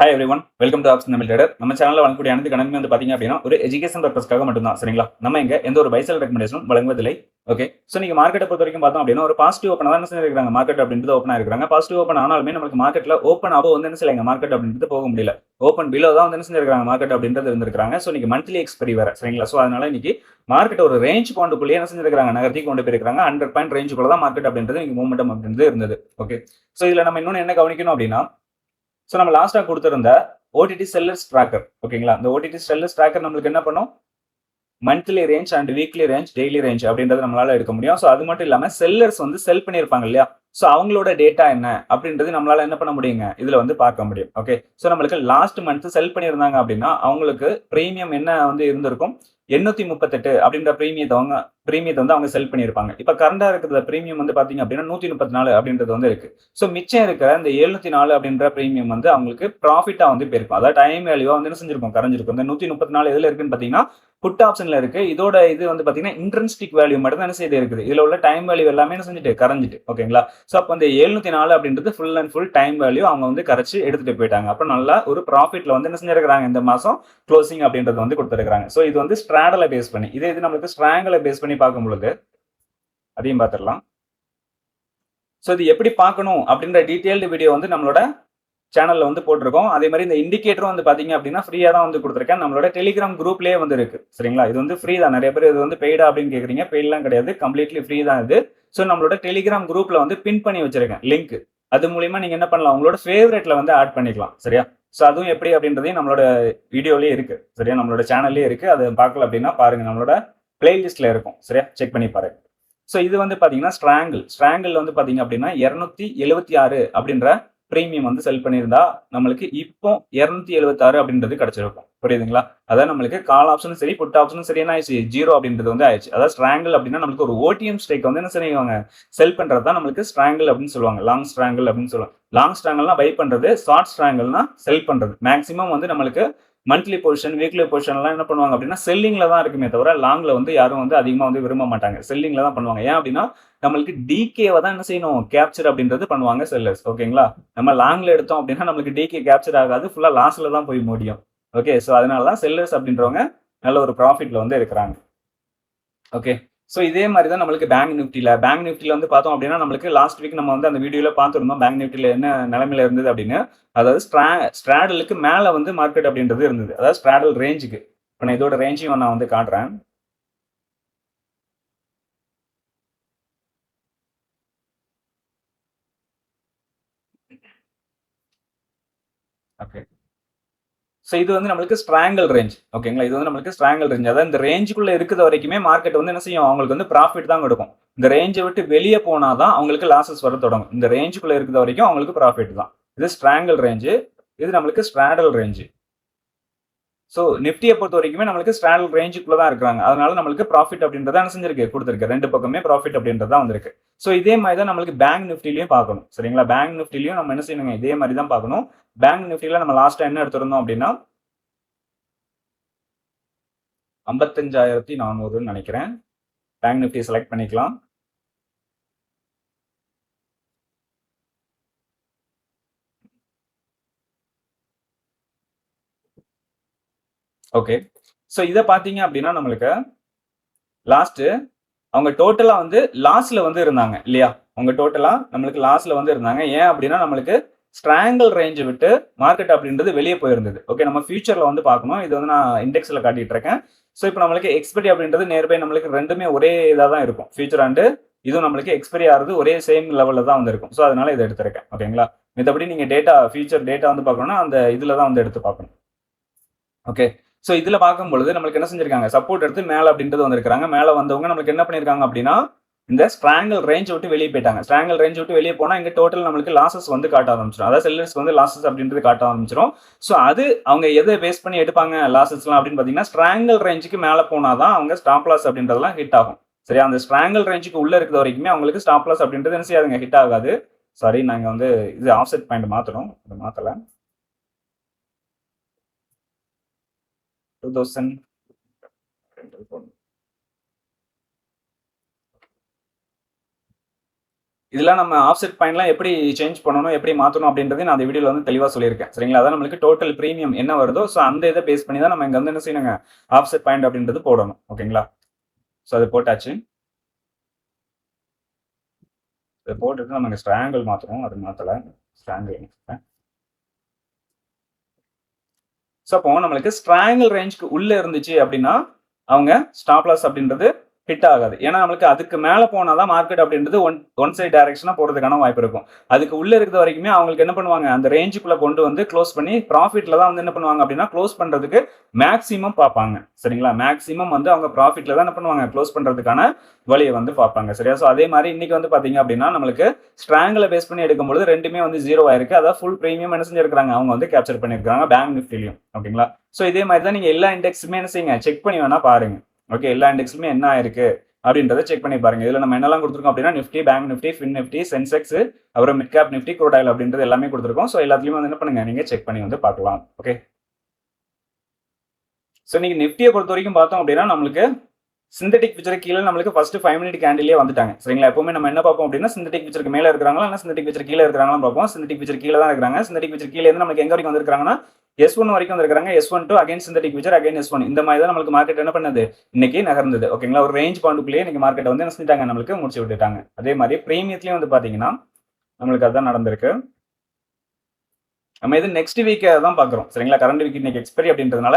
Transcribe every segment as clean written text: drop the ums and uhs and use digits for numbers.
Hi every one welcome to option Tamil trader. நம்ம சேனலில் வழங்கக்கூடிய அனைத்து கணக்குமே வந்து பார்த்தீங்க அப்படின்னா ஒரு எஜுகேஷன் பர்பஸ்க்காக மட்டும்தான். சரிங்களா? நம்ம இங்க எந்த ஒரு பைசல் ரெக்கமெண்டேஷனும் வழங்குவதில்லை. ஓகே, ஸோ நீங்க மார்க்கெட்டை பொறுத்த வரைக்கும் பார்த்தோம் அப்படின்னா ஒரு பாசிட்டிவ் ஓப்பனாக தான் என்ன செஞ்சிருக்காங்க, மார்க்கெட் அப்படின்றது ஓப்பனாக இருக்கிறாங்க. பாசிட்டிவ் ஓப்பன் ஆனாலுமே நமக்கு மார்க்கெட்டில் ஓப்பன் ஆக வந்து என்ன செய்யலைங்க, மார்க்கெட் அப்படின்றது போக முடியல. ஓப்பன் பிலோ தான் வந்து என்ன செஞ்சிருக்காங்க, மார்க்கெட் அப்படின்றது இருந்திருக்காங்க. ஸோ இன்னைக்கு மந்த்லி எக்ஸ்பெரி வேற. சரிங்களா? ஸோ அதனால இன்னைக்கு மார்க்கெட் ஒரு ரேஞ்ச் பாயிண்ட்டுக்குள்ளேயே என்ன செஞ்சிருக்காங்க, நகர்த்தி கொண்டு போயிருக்காங்க. 100 பாயிண்ட் ரேஞ்சுக்குள்ள தான் மார்க்கெட் அப்படின்றது இன்னைக்கு மூவ்மெண்டம் அப்படின்றது இருந்தது. ஓகே, ஸோ இதுல நம்ம இன்னொன்று என்ன கவனிக்கணும் அப்படின்னா, ஸோ நம்ம லாஸ்ட்டாக கொடுத்திருந்த ஓடிடி செல்லர்ஸ் ட்ராக்கர், ஓகேங்களா? இந்த ஓடிடி செல்லர்ஸ் ட்ராக்கர் நம்மளுக்கு என்ன பண்ணும், monthly range and weekly range, daily range அப்படின்றத நம்மளால எடுக்க முடியும். ஸோ அது மட்டும் இல்லாம செல்லர்ஸ் வந்து செல் பண்ணியிருப்பாங்க இல்லையா? ஸோ அவங்களோட டேட்டா என்ன அப்படின்றது நம்மளால என்ன பண்ண முடியுங்க, இதுல வந்து பார்க்க முடியும். ஓகே, ஸோ நம்மளுக்கு லாஸ்ட் மந்த் செல் பண்ணியிருந்தாங்க அப்படின்னா அவங்களுக்கு பிரீமியம் என்ன வந்து இருந்திருக்கும், 838 அப்படின்ற பிரீமியத்தை வந்து அவங்க செல் பண்ணியிருப்பாங்க. இப்ப கரண்டா இருக்கிற பிரீமியம் வந்து பாத்தீங்க அப்படின்னா 134 அப்படின்றது வந்து இருக்கு. ஸோ மிச்சம் இருக்கிற இந்த 704 அப்படின்ற பிரீமியம் வந்து அவங்களுக்கு ப்ராஃபிட்டா வந்து போயிருக்கும். அதாவது டைம் வேல்யூவா வந்து என்ன செஞ்சிருக்கும், கரைஞ்சிருக்கும். இந்த 134 எதுல இருக்குன்னு பாத்தீங்கன்னா புட் ஆப்ஷன்ல இருக்கு. இதோட இது வந்து பாத்தீங்கன்னா இன்ட்ரின்சிக் வேல்யூ மட்டும் தான் என்ன செய்து இருக்குது. இதுல உள்ள டைம் வேல்யூ எல்லாமே என்ன செஞ்சுட்டு கரைஞ்சிட்டு. ஓகேங்களா? ஸோ அப்போ இந்த 704 அப்படின்றது full and full time value அவங்க வந்து கரைச்சு எடுத்துட்டு போயிட்டாங்க. அப்ப நல்லா ஒரு ப்ராஃபிட்ல வந்து என்ன செஞ்சிருக்காங்க, இந்த மாசம் க்ளோசிங் அப்படின்றது வந்து கொடுத்துருக்காங்க. ஸோ இது வந்து ஸ்ட்ராடலை பேஸ் பண்ணி, இதே இது நம்மளுக்கு ஸ்ட்ராங்கலை பேஸ் பண்ணி பார்க்கும் பொழுது அதையும் பார்த்துடலாம். ஸோ இது எப்படி பார்க்கணும் அப்படின்ற டீடைல்டு வீடியோ வந்து நம்மளோட சேனல்ல வந்து போட்டிருக்கோம். அதே மாதிரி இந்த இண்டிகேட்டரும் வந்து பாத்தீங்க அப்படின்னா ஃப்ரீயா தான் வந்து கொடுத்துருக்கேன். நம்மளோட டெலிகிராம் குரூப்லயே வந்து இருக்கு. சரிங்களா? இது வந்து ஃப்ரீ தான். நிறைய பேர் இது வந்து பெய்டா அப்படின்னு கேக்குறீங்க. பெய்ட்லாம் கிடையாது. கம்ப்ளீட்லி ஃப்ரீ தான் இது. ஸோ நம்மளோட டெலிகிராம் குரூப்ல வந்து பின் பண்ணி வச்சிருக்கேன் லிங்க். அது மூலியமா நீங்க என்ன பண்ணலாம், உங்களோட ஃபேவரட்ல வந்து ஆட் பண்ணிக்கலாம். சரியா? ஸோ அதுவும் எப்படி அப்படின்றதையும் நம்மளோட வீடியோலயே இருக்கு. சரியா? நம்மளோட சேனல்லயே இருக்கு. அதை பார்க்கல அப்படின்னா பாருங்க, நம்மளோட பிளேலிஸ்ட்ல இருக்கும். சரியா? செக் பண்ணி பாருங்க. ஸோ இது வந்து பாத்தீங்கன்னா ஸ்ட்ராங்கிள் வந்து பாத்தீங்க அப்படின்னா 276 அப்படின்ற பிரீமியம் வந்து செல் பண்ணியிருந்தா நம்மளுக்கு இப்போ 276 அப்படின்றது கிடைச்சிருக்கும். புரியுதுங்களா? அதாவது நம்மளுக்கு கால் ஆப்ஷனும் சரி, புட் ஆப்ஷனும் சரி என்ன ஆயிடுச்சு, 0 அப்படின்றது வந்து ஆயிடுச்சு. அதாவது ஸ்ட்ராங்கிள் அப்படின்னா நம்மளுக்கு ஒரு ஓடிஎம் ஸ்ட்ரைக் வந்து என்ன செய்வாங்க, செல் பண்றது தான் நம்மளுக்கு ஸ்ட்ராங்கிள் அப்படின்னு சொல்லுவாங்க. லாங் ஸ்ட்ராங்கிள் அப்படின்னு சொல்லுவாங்க. லாங் ஸ்ட்ராங்கிள்னா பை பண்றது, ஷார்ட் ஸ்ட்ராங்கிள்னா செல் பண்றது. மேக்ஸிமம் வந்து நம்மளுக்கு மந்த்லி பொசிஷன், வீக்லி பொசிஷன் எல்லாம் என்ன பண்ணுவாங்க அப்படின்னா செல்லிங்ல தான் இருக்குமே தவிர லாங்ல வந்து யாரும் வந்து அதிகமா வந்து விரும்ப மாட்டாங்க. செல்லிங்ல தான் பண்ணுவாங்க. ஏன் அப்படின்னா நம்மளுக்கு டிகேவை தான் என்ன செய்யணும், கேப்சர் அப்படின்றது பண்ணுவாங்க செல்லர்ஸ். ஓகேங்களா? நம்ம லாங்ல எடுத்தோம் அப்படின்னா நம்மளுக்கு டிகே கேப்சர் ஆகாது, ஃபுல்லா லாஸ்ல தான் போய் முடியும். ஓகே, ஸோ அதனால தான் செல்லர்ஸ் அப்படின்றவங்க நல்ல ஒரு ப்ராஃபிட்ல வந்து இருக்கிறாங்க. ஓகே, ஸோ இதே மாதிரி தான் நம்மளுக்கு பேங்க் நிஃப்டில வந்து பார்த்தோம் அப்படின்னா நம்மளுக்கு லாஸ்ட் வீக் நம்ம வந்து அந்த வீடியோல பார்த்துருந்தோம் பேங்க் நிஃப்டில என்ன நிலைமையில இருந்தது அப்படின்னு. அதாவது ஸ்ட்ராடலுக்கு மேல வந்து மார்க்கெட் அப்படின்றது இருந்தது. அதாவது ஸ்ட்ராடல் ரேஞ்சுக்கு. இப்போ நான் இதோட ரேஞ்சையும் நான் வந்து காட்டுறேன். ஓகே, ஸோ இது வந்து நம்மளுக்கு ஸ்ட்ராங்கல் ரேஞ்ச். ஓகேங்களா? இது வந்து நம்மளுக்கு ஸ்ட்ராங்கல் ரேஞ்ச். அதாவது இந்த ரேஞ்சுக்குள்ள இருக்கிற வரைக்குமே மார்க்கெட் வந்து என்ன செய்யும், அவங்களுக்கு வந்து ப்ராஃபிட் தான் கொடுக்கும். இந்த ரேஞ்சை விட்டு வெளியே போனாதான் அவங்களுக்கு லாசஸ் வர தொடங்கும். இந்த ரேஞ்சுக்குள்ள இருக்கிற வரைக்கும் அவங்களுக்கு ப்ராஃபிட் தான். இது ஸ்ட்ராங்கல் ரேஞ்சு, இது நம்மளுக்கு ஸ்ட்ராடல் ரேஞ்சு. ஸோ நிஃப்டியை பொறுத்த வரைக்குமே நம்மளுக்கு ஸ்ட்ராடல் ரேஞ்சுக்குள்ள தான் இருக்கிறாங்க. அதனால நம்மளுக்கு ப்ராஃபிட் அப்படின்றத என்ன செஞ்சிருக்கு, கொடுத்துருக்கு. ரெண்டு பக்கமே ப்ராஃபிட் அப்படின்றது தான் வந்திருக்கு. ஸோ இதே மாதிரி தான் நம்மளுக்கு பேங்க் நிஃப்டிலையும் பார்க்கணும். சரிங்களா? பேங்க் நிஃப்டிலையும் நம்ம என்ன செய்யணுங்க, இதே மாதிரி தான் பார்க்கணும். பேங்க் நிஃப்டியில நம்ம லாஸ்டா என்ன எடுத்திருந்தோம் அப்படின்னா 55,400 நினைக்கிறேன். பேங்க் நிஃப்டி செலக்ட் பண்ணிக்கலாம். ஓகே, ஸோ இதை பார்த்தீங்க அப்படின்னா நம்மளுக்கு லாஸ்ட் அவங்க டோட்டலா வந்து லாஸ்ல வந்து இருந்தாங்க இல்லையா? அவங்க டோட்டலா நம்மளுக்கு லாஸ்ல வந்து இருந்தாங்க. ஏன் அப்படின்னா நம்மளுக்கு ஸ்ட்ராங்கல் ரேஞ்ச் விட்டு மார்க்கெட் அப்படின்றது வெளியே போயிருந்தது. ஓகே, நம்ம ஃபியூச்சர்ல வந்து பார்க்கணும். இது வந்து நான் இண்டெக்ஸ்ல காட்டிட்டு இருக்கேன். ஸோ இப்போ நம்மளுக்கு எக்ஸ்பெரி அப்படின்றது நேர்பை நம்மளுக்கு ரெண்டுமே ஒரே இதாக தான் இருக்கும். ஃபியூச்சர் அண்டு இதுவும் நம்மளுக்கு எக்ஸ்பெரி ஆகிறது ஒரே சேம் லெவலில் தான் வந்து இருக்கும். ஸோ அதனால இதை எடுத்திருக்கேன். ஓகேங்களா? மத்தபடி நீங்க ஃபியூச்சர் டேட்டா வந்து பார்க்கணும்னா அந்த இதுல தான் வந்து எடுத்து பார்க்கணும். ஓகே, ஸோ இதுல பார்க்கும்பொழுது நம்மளுக்கு என்ன செஞ்சிருக்காங்க, சப்போர்ட் எடுத்து மேல அப்படின்றது வந்திருக்காங்க. மேல வந்தவங்க நம்மளுக்கு என்ன பண்ணிருக்காங்க அப்படின்னா இந்த ஸ்ட்ராங்கல் ரேஞ்ச் விட்டு வெளியே போயிட்டாங்க. ஸ்ட்ராங்கல் ரேஞ்ச் விட்டு வெளியே போனா இங்க டோட்டல் நம்மளுக்கு லாசஸ் வந்து காட்ட ஆரம்பிச்சிடும். அதாவது செல்லர்ஸ் வந்து லாசஸ் அப்படின்றது காட்ட ஆரம்பிச்சிடும். ஸோ அது அவங்க எதை பேஸ் பண்ணி எடுப்பாங்க லாசஸ்லாம் அப்படின்னு பாத்தீங்கன்னா ஸ்ட்ராங்கல் ரேஞ்சுக்கு மேல போனாதான் அவங்க ஸ்டாப் லாஸ் அப்படின்றதெல்லாம் ஹிட் ஆகும். சரியா? அந்த ஸ்ட்ராங்கல் ரேஞ்சுக்கு உள்ள இருக்கிற வரைக்குமே அவங்களுக்கு ஸ்டாப் லாஸ் அப்படின்றது என்ன செய்யாதுங்க, ஹிட் ஆகாது. சாரி, நாங்க வந்து இது ஆஃப்செட் பாயிண்ட் மாத்தணும், அதை மாத்தல. 2000 போடணும். இதெல்லாம் நம்ம ஆஃப்செட் பாயிண்ட்லாம் எப்படி சேஞ்ச் பண்ணணும், எப்படி மாத்தணும் அப்படின்றதை நான் அந்த வீடியோல வந்து தெளிவா சொல்லியிருக்கேன். சரிங்களா? அதான் நம்மளுக்கு டோட்டல் பிரீமியம் என்ன வருதோ, ஸோ அந்த இத பேஸ் பண்ணி தான் நம்ம இங்க வந்து என்ன செய்யணுங்க, ஆஃப்செட் பாயிண்ட் அப்படின்றது போடணும். ஓகேங்களா? ஸோ அது போட்டாச்சு. இத போட்டுட்டு நம்ம இங்க ட்ரையாங்கிள் மாத்தணும். அது மாத்தல. ட்ரையாங்கிள் மாத்துறேன். ஸோ அப்போ நம்மளுக்கு ட்ரையாங்கிள் ரேஞ்ச்க்கு உள்ள இருந்துச்சு அப்படின்னா, அவங்க ஸ்டாப் லாஸ் அப்படின்றது ஹிட் ஆகாது. ஏன்னா நம்மளுக்கு அதுக்கு மேல போனா தான் மார்க்கெட் அப்படின்றது ஒன் சைட் டைரக்ஷனா போறதுக்கான வாய்ப்பு இருக்கும். அதுக்கு உள்ள இருக்கிற வரைக்குமே அவங்களுக்கு என்ன பண்ணுவாங்க, அந்த ரேஞ்சுக்குள்ள கொண்டு வந்து க்ளோஸ் பண்ணி ப்ராஃபிட்ல தான் வந்து என்ன பண்ணுவாங்க அப்படின்னா, க்ளோஸ் பண்றதுக்கு மேக்ஸிமம் பார்ப்பாங்க. சரிங்களா? மேக்ஸிமம் வந்து அவங்க ப்ராஃபிட்ல தான் என்ன பண்ணுவாங்க, க்ளோஸ் பண்றதுக்கான வழியை வந்து பார்ப்பாங்க. சரியா? ஸோ அதே மாதிரி இன்னைக்கு வந்து பாத்தீங்க அப்படின்னா, நம்மளுக்கு ஸ்ட்ராங்கிள பேஸ் பண்ணி எடுக்கும்போது ரெண்டுமே வந்து 0 ஆயிருக்கு. அதாவது ஃபுல் பிரீமியம் என்ன செஞ்சிருக்காங்க, அவங்க வந்து கேப்சர் பண்ணியிருக்காங்க பேங்க் நிஃப்டிலையும். ஓகேங்களா? ஸோ இதே மாதிரி தான் நீங்க எல்லா இண்டெக்ஸுமே என்ன செய்யுங்க, செக் பண்ணி வேணா பாருங்க. ஓகே, எல்லா இண்டெக்ஸ்லுமே என்ன ஆயிருக்கு அப்படின்றத செக் பண்ணி பாருங்க. இதுல நம்ம என்னெல்லாம் கொடுத்துருக்கோம் அப்படின்னா, நிஃப்டி, பேங்க் நிஃப்டி, ஃபின் நிஃப்டி, சென்செக்ஸ், அப்புறம் mid cap Nifty, crude oil அப்படின்றது எல்லாமே கொடுத்துருக்கோம். ஸோ எல்லாத்துலயும் வந்து என்ன பண்ணுங்க, நீங்க செக் பண்ணி வந்து பார்க்கலாம். ஓகே, ஸோ நீங்க நிஃப்டியை பொறுத்த வரைக்கும் பார்த்தோம் அப்படின்னா, நம்மளுக்கு சிந்தட்டிக் ஃபியூச்சருக்கு கீழே நம்மளுக்கு ஃபர்ஸ்ட் 5 மினிட் கேண்டிலே வந்துட்டாங்க. சரிங்களா? எப்பவுமே நம்ம என்ன பார்ப்போம் அப்படின்னா, சிந்தட்டிக் ஃபியூச்சருக்கு மேல இருக்கிறாங்களா, இல்ல சிந்தட்டிக் ஃபியூச்சர் கீழே இருக்கிறாங்களான்னு பார்ப்போம். சிந்தட்டிக் ஃபியூச்சர் கீழே தான் இருக்கிறாங்க. சிந்தட்டிக் ஃபியூச்சர் கீழே இருந்து நமக்கு எங்க வரைக்கும் வந்திருக்காங்கன்னா, S1 வரைக்கும் வந்திருக்காங்க. S1 to again synthetic future, again S1. இந்த மாதிரி தான் நம்மளுக்கு மார்க்கெட் என்ன பண்ணது, இன்னைக்கு நகர்ந்தது. ஓகேங்களா? ஒரு ரேஞ்ச் பாயிண்ட்குள்ளேயே இன்னைக்கு மார்க்கெட் வந்து என்ன செஞ்சிட்டாங்க, நம்மளுக்கு முடிச்சு விட்டுட்டாங்க. அதே மாதிரி பிரீமியத்திலயும் வந்து பாத்தீங்கன்னா, நம்மளுக்கு அதுதான் நடந்திருக்கு. நம்ம இது நெக்ஸ்ட் வீக் தான் பாக்குறோம். சரிங்களா? கரண்ட் வீக் இன்னைக்கு எக்ஸ்பைரி அப்படின்றதுனால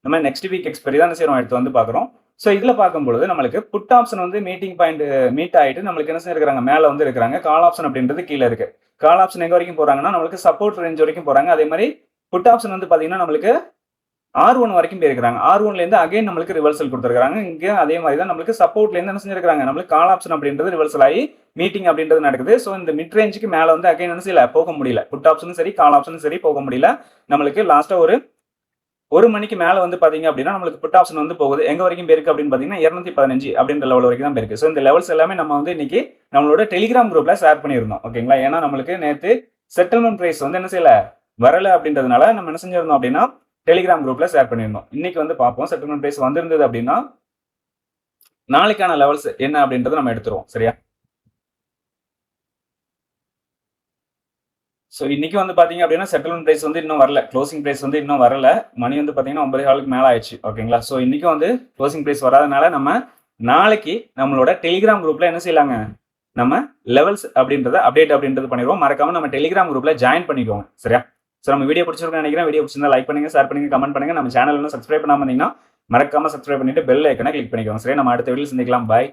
நம்ம நெக்ஸ்ட் வீக் எக்ஸ்பைரி தான் என்ன செய்யறோம், எடுத்து வந்து பாக்குறோம். ஸோ இதுல பார்க்கும்பொழுது நம்மளுக்கு புட் ஆப்ஷன் வந்து மீட்டிங் பாயிண்ட் மீட் ஆயிட்டு நம்மளுக்கு என்ன செய்யறாங்க, மேல வந்து இருக்கிறாங்க. கால் ஆப்ஷன் அப்படின்றது கீழே இருக்கு. கால் ஆப்ஷன் எங்க வரைக்கும் போறாங்கன்னா, நம்மளுக்கு சப்போர்ட் ரேஞ்ச் வரைக்கும் போறாங்க. அதே மாதிரி புட் ஆப்ஷன் வந்து பாத்தீங்கன்னா நம்மளுக்கு R1 வரைக்கும் போயிருக்காங்க. R1ல இருந்து அகைன் நம்மளுக்கு ரிவர்சல் கொடுத்துருக்காங்க. இங்க அதே மாதிரி தான் நம்மளுக்கு சப்போர்ட்ல இருந்து என்ன செஞ்சிருக்காங்க, நம்மளுக்கு கால் ஆப்ஷன் அப்படின்றது ரிவர்சல் ஆகி மீட்டிங் அப்படின்றது நடக்குது. ஸோ இந்த மிட் ரேஞ்சுக்கு மேல வந்து அகைன் என்ன செய்யல, போக முடியல. புட் ஆப்ஷனும் சரி, கால் ஆப்ஷனும் சரி போக முடியல. நம்மளுக்கு லாஸ்டா ஒரு மணிக்கு மேல வந்து பாத்தீங்க அப்படின்னா நம்மளுக்கு புட் ஆப்ஷன் வந்து போகுது. எங்க வரைக்கும் போயிருக்கு அப்படின்னு பாத்தீங்கன்னா 215 அப்படின்ற லெவல் வரைக்கும் தான் போயிருக்கு. ஸோ இந்த லெவல்ஸ் எல்லாமே நம்ம வந்து இன்னைக்கு நம்மளோட டெலிகிராம் குரூப்ல ஷேர் பண்ணியிருந்தோம். ஓகேங்களா? ஏன்னா நம்மளுக்கு நேற்று செட்டில்மெண்ட் பிரைஸ் வந்து என்ன செய்யல, வரல அப்படின்றதுனால நம்ம என்ன செஞ்சிருந்தோம் அப்படின்னா, டெலிகிராம் குரூப்ல ஷேர் பண்ணியிருந்தோம். இன்னைக்கு வந்து பார்ப்போம் செட்டில்மெண்ட் பிரைஸ் வந்திருந்தது அப்படின்னா நாளைக்கான லெவல்ஸ் என்ன அப்படின்றத நம்ம எடுத்துருவோம். சரியா? ஸோ இன்னைக்கு வந்து பாத்தீங்க அப்படின்னா செட்டில்மெண்ட் பிரைஸ் வந்து இன்னும் வரல, க்ளோசிங் பிரைஸ் வந்து இன்னும் வரல. மணி வந்து பாத்தீங்கன்னா 9:15 மேல ஆயிடுச்சு. ஓகேங்களா? ஸோ இன்னைக்கு வந்து க்ளோசிங் பிரைஸ் வராதனால நம்ம நாளைக்கு நம்மளோட டெலிகிராம் குரூப்ல என்ன செய்யலாங்க, நம்ம லெவல்ஸ் அப்படின்றத அப்டேட் அப்படின்றது பண்ணிடுவோம். மறக்காம நம்ம டெலிகிராம் குரூப்ல ஜாயின் பண்ணிக்கோங்க. சரியா? ஸோ நம்ம வீடியோ பிடிச்சிருக்கோம்னு நினைக்கிறேன். வீடியோ பிடிச்சிருந்தா லைக் பண்ணுங்க, ஷேர் பண்ணுங்க, கமெண்ட் பண்ணுங்க. நம்ம சேனல் இன்னும் சப்ஸ்கிரைப் பண்ணாம இருந்தீங்கன்னா மறக்காம சப்ஸ்கிரைப் பண்ணிட்டு பெல் ஐக்கனை கிளிக் பண்ணிக்கோங்க. சரியா? நம்ம அடுத்த வீடியோல சந்திக்கலாம். பாய்.